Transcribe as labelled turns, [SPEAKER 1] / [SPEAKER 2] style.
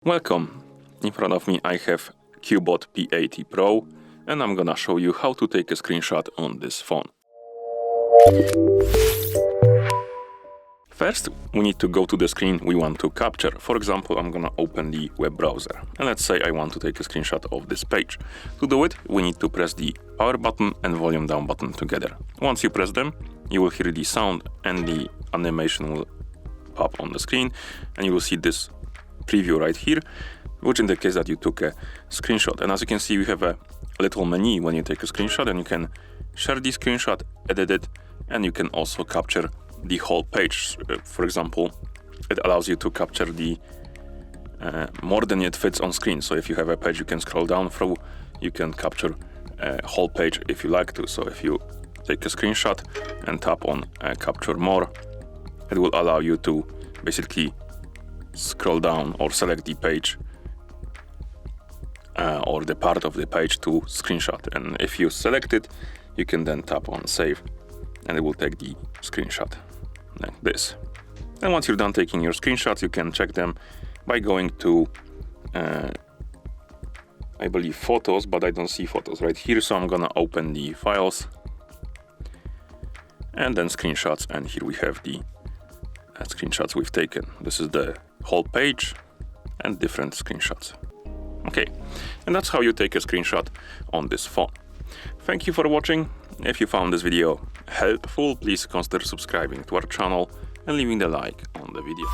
[SPEAKER 1] Welcome! In front of me I have CUBOT P80 Pro and I'm gonna show you how to take a screenshot on this phone. First, we need to go to the screen we want to capture. For example, I'm gonna open the web browser and let's say I want to take a screenshot of this page. To do it, we need to press the power button and volume down button together. Once you press them, you will hear the sound and the animation will pop on the screen and you will see this preview right here, which indicates that you took a screenshot. And as you can see, we have a little menu when you take a screenshot, and you can share the screenshot, edit it, and you can also capture the whole page. For example, it allows you to capture the more than it fits on screen. So if you have a page you can scroll down through, you can capture a whole page if you like to. So if you take a screenshot and tap on capture more, it will allow you to basically scroll down or select the page or the part of the page to screenshot. And if you select it, you can then tap on save and it will take the screenshot like this. And once you're done taking your screenshots, you can check them by going to I believe photos, but I don't see photos right here, so I'm gonna open the files and then screenshots, and here we have the screenshots we've taken. This is the whole page and different screenshots. Okay, and that's how you take a screenshot on this phone. Thank you for watching. If you found this video helpful, please consider subscribing to our channel and leaving the like on the video.